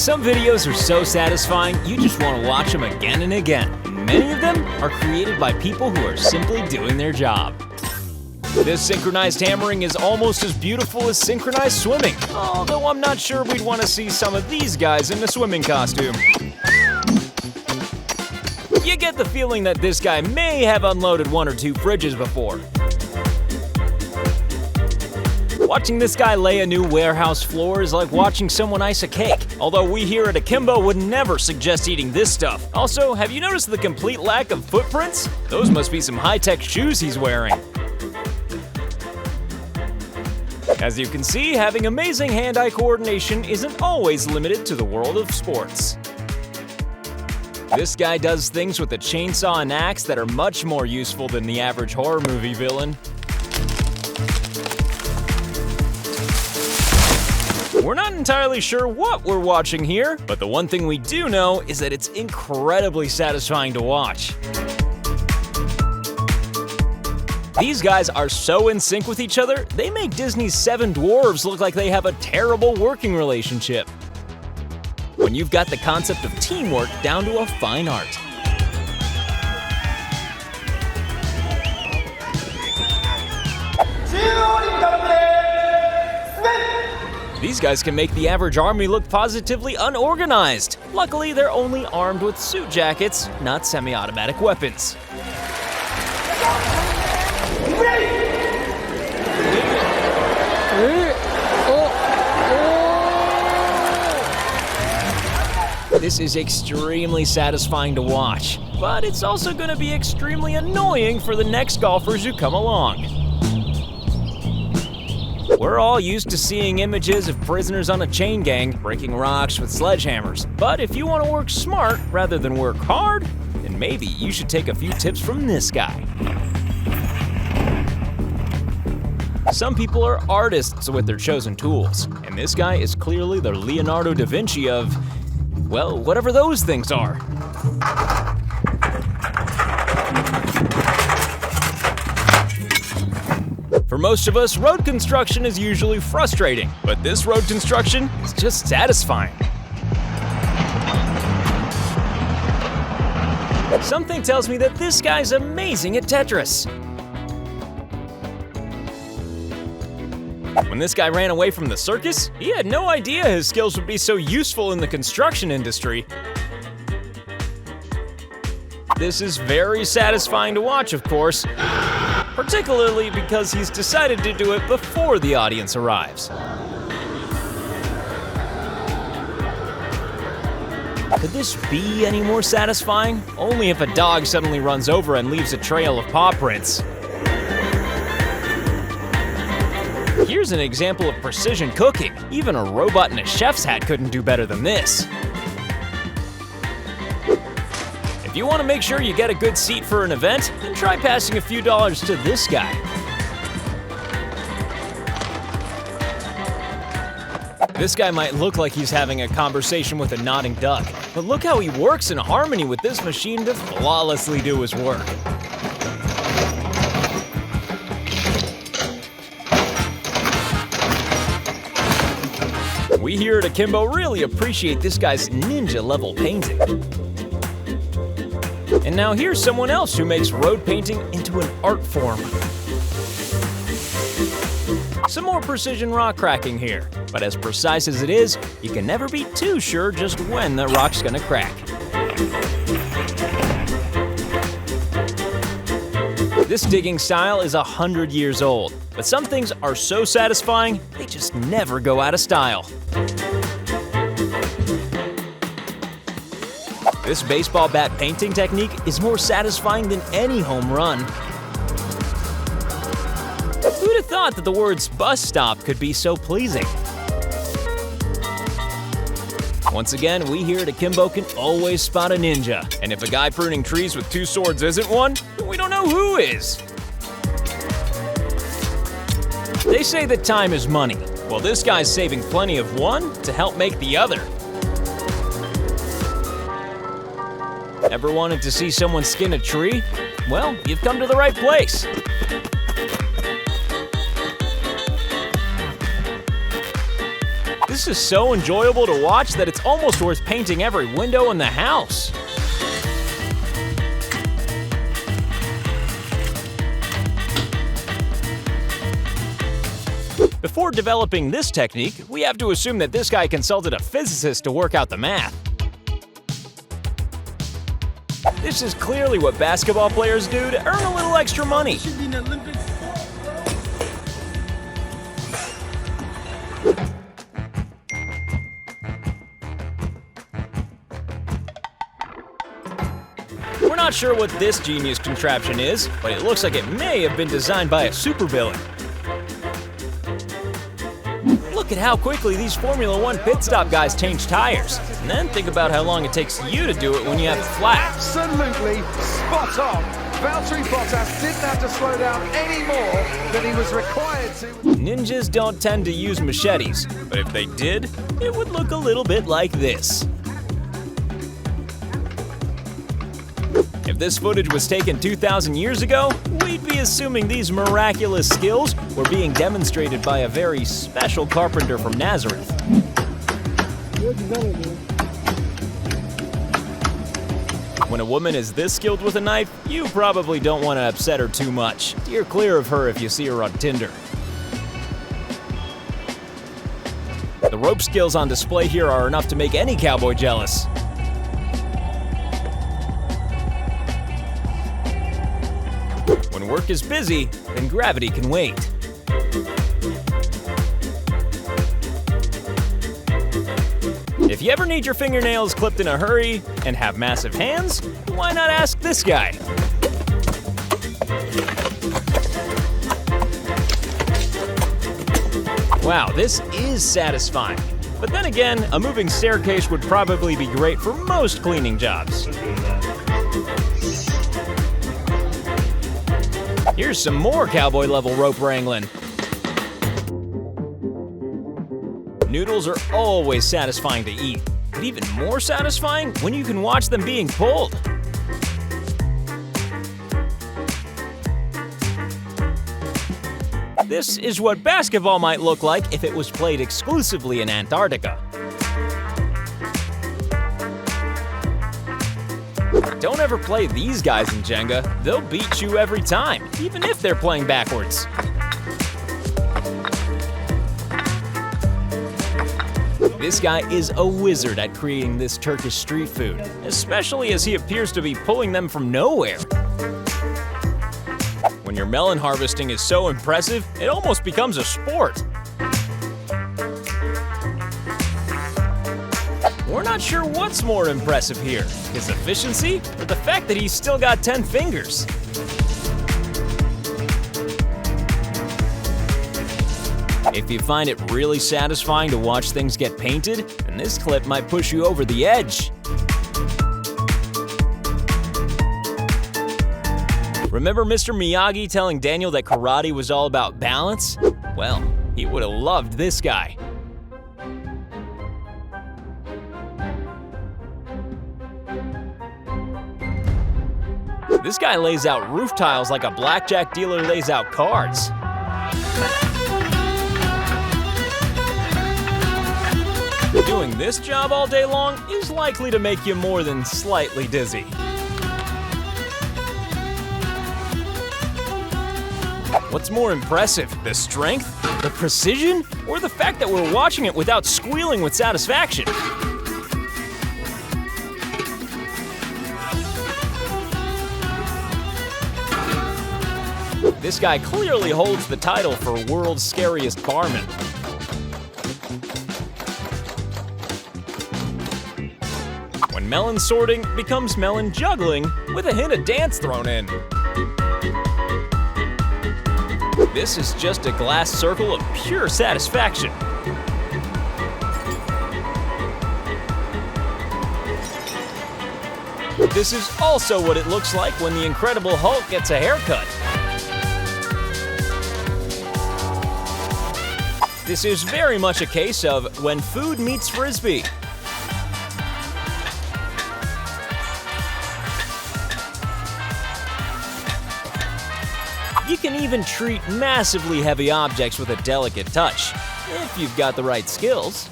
Some videos are so satisfying, you just want to watch them again and again. Many of them are created by people who are simply doing their job. This synchronized hammering is almost as beautiful as synchronized swimming, although I'm not sure we'd want to see some of these guys in a swimming costume. You get the feeling that this guy may have unloaded 1 or 2 fridges before. Watching this guy lay a new warehouse floor is like watching someone ice a cake, although we here at Akimbo would never suggest eating this stuff. Also, have you noticed the complete lack of footprints? Those must be some high-tech shoes he's wearing. As you can see, having amazing hand-eye coordination isn't always limited to the world of sports. This guy does things with a chainsaw and axe that are much more useful than the average horror movie villain. We're not entirely sure what we're watching here, but the one thing we do know is that it's incredibly satisfying to watch. These guys are so in sync with each other, they make Disney's 7 Dwarves look like they have a terrible working relationship. When you've got the concept of teamwork down to a fine art. These guys can make the average army look positively unorganized. Luckily, they're only armed with suit jackets, not semi-automatic weapons. This is extremely satisfying to watch, but it's also going to be extremely annoying for the next golfers who come along. We're all used to seeing images of prisoners on a chain gang breaking rocks with sledgehammers, but if you want to work smart rather than work hard, then maybe you should take a few tips from this guy. Some people are artists with their chosen tools, and this guy is clearly the Leonardo da Vinci of, well, whatever those things are. For most of us, road construction is usually frustrating, but this road construction is just satisfying. Something tells me that this guy's amazing at Tetris. When this guy ran away from the circus, he had no idea his skills would be so useful in the construction industry. This is very satisfying to watch, of course, particularly because he's decided to do it before the audience arrives. Could this be any more satisfying? Only if a dog suddenly runs over and leaves a trail of paw prints. Here's an example of precision cooking. Even a robot in a chef's hat couldn't do better than this. If you want to make sure you get a good seat for an event, then try passing a few dollars to this guy. This guy might look like he's having a conversation with a nodding duck, but look how he works in harmony with this machine to flawlessly do his work. We here at Akimbo really appreciate this guy's ninja-level painting. And now here's someone else who makes road painting into an art form. Some more precision rock cracking here, but as precise as it is, you can never be too sure just when the rock's gonna crack. This digging style is 100 years old, but some things are so satisfying, they just never go out of style. This baseball bat painting technique is more satisfying than any home run. Who'd have thought that the words bus stop could be so pleasing? Once again, we here at Akimbo can always spot a ninja. And if a guy pruning trees with 2 swords isn't one, then we don't know who is. They say that time is money. Well, this guy's saving plenty of one to help make the other. Ever wanted to see someone skin a tree? Well, you've come to the right place. This This is so enjoyable to watch that it's almost worth painting every window in the house. Before developing this technique, we have to assume that this guy consulted a physicist to work out the math. This is clearly what basketball players do to earn a little extra money. We're not sure what this genius contraption is, but it looks like it may have been designed by a supervillain. Look at how quickly these Formula One pit stop guys change tires. And then think about how long it takes you to do it when you have it flat. Absolutely spot on. Valtteri Bottas didn't have to slow down any more than he was required to. Ninjas don't tend to use machetes, but if they did, it would look a little bit like this. If this footage was taken 2,000 years ago, we'd be assuming these miraculous skills were being demonstrated by a very special carpenter from Nazareth. When a woman is this skilled with a knife, you probably don't want to upset her too much. Steer clear of her if you see her on Tinder. The rope skills on display here are enough to make any cowboy jealous. When work is busy, then gravity can wait. If you ever need your fingernails clipped in a hurry and have massive hands, why not ask this guy? Wow, this is satisfying. But then again, a moving staircase would probably be great for most cleaning jobs. Here's some more cowboy-level rope wrangling. Noodles are always satisfying to eat, but even more satisfying when you can watch them being pulled. This is what basketball might look like if it was played exclusively in Antarctica. Don't ever play these guys in Jenga. They'll beat you every time, even if they're playing backwards. This guy is a wizard at creating this Turkish street food, especially as he appears to be pulling them from nowhere. When your melon harvesting is so impressive, it almost becomes a sport. We're not sure what's more impressive here, his efficiency or the fact that he's still got 10 fingers. If you find it really satisfying to watch things get painted, then this clip might push you over the edge. Remember Mr. Miyagi telling Daniel that karate was all about balance? Well, he would have loved this guy. This guy lays out roof tiles like a blackjack dealer lays out cards. Doing this job all day long is likely to make you more than slightly dizzy. What's more impressive, the strength, the precision, or the fact that we're watching it without squealing with satisfaction? This guy clearly holds the title for world's scariest barman. When melon sorting becomes melon juggling with a hint of dance thrown in. This is just a glass circle of pure satisfaction. This is also what it looks like when the Incredible Hulk gets a haircut. This is very much a case of when food meets Frisbee. You can even treat massively heavy objects with a delicate touch, if you've got the right skills.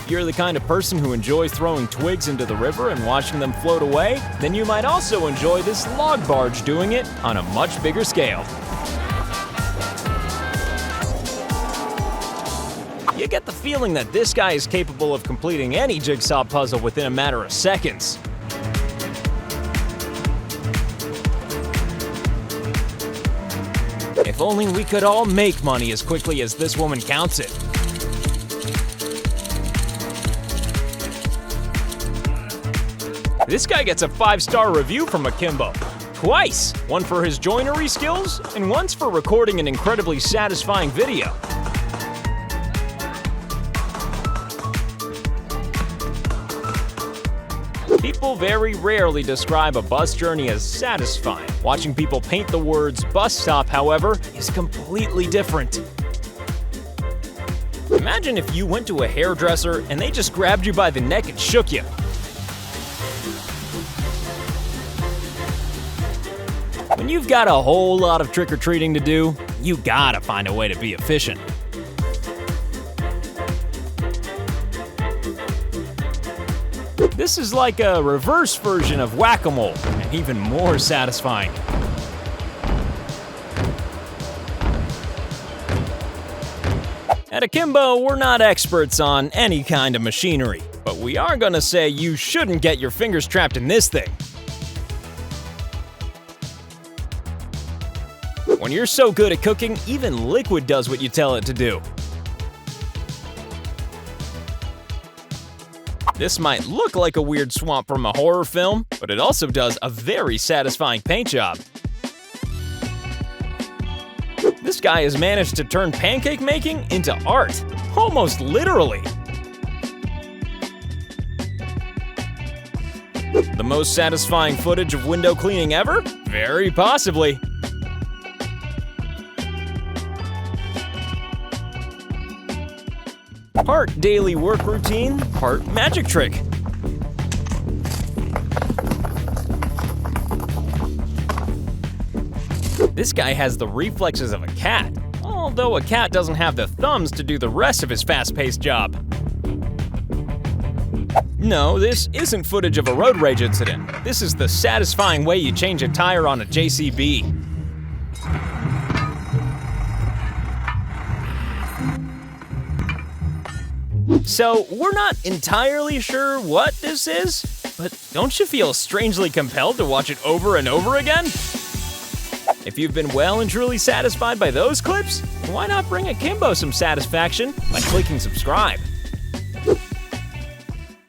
If you're the kind of person who enjoys throwing twigs into the river and watching them float away, then you might also enjoy this log barge doing it on a much bigger scale. You get the feeling that this guy is capable of completing any jigsaw puzzle within a matter of seconds. If only we could all make money as quickly as this woman counts it. This guy gets a 5-star review from Akimbo. Twice! One for his joinery skills, and once for recording an incredibly satisfying video. People very rarely describe a bus journey as satisfying. Watching people paint the words bus stop, however, is completely different. Imagine if you went to a hairdresser and they just grabbed you by the neck and shook you. When you've got a whole lot of trick-or-treating to do, you gotta find a way to be efficient. This is like a reverse version of whack-a-mole, and even more satisfying. At Akimbo, we're not experts on any kind of machinery, but we are gonna say you shouldn't get your fingers trapped in this thing. When you're so good at cooking, even liquid does what you tell it to do. This might look like a weird swamp from a horror film, but it also does a very satisfying paint job. This guy has managed to turn pancake making into art, almost literally. The most satisfying footage of window cleaning ever? Very possibly. Part daily work routine, part magic trick. This guy has the reflexes of a cat, although a cat doesn't have the thumbs to do the rest of his fast-paced job. No, this isn't footage of a road rage incident. This is the satisfying way you change a tire on a JCB. So, we're not entirely sure what this is, but don't you feel strangely compelled to watch it over and over again? If you've been well and truly satisfied by those clips, why not bring Akimbo some satisfaction by clicking subscribe?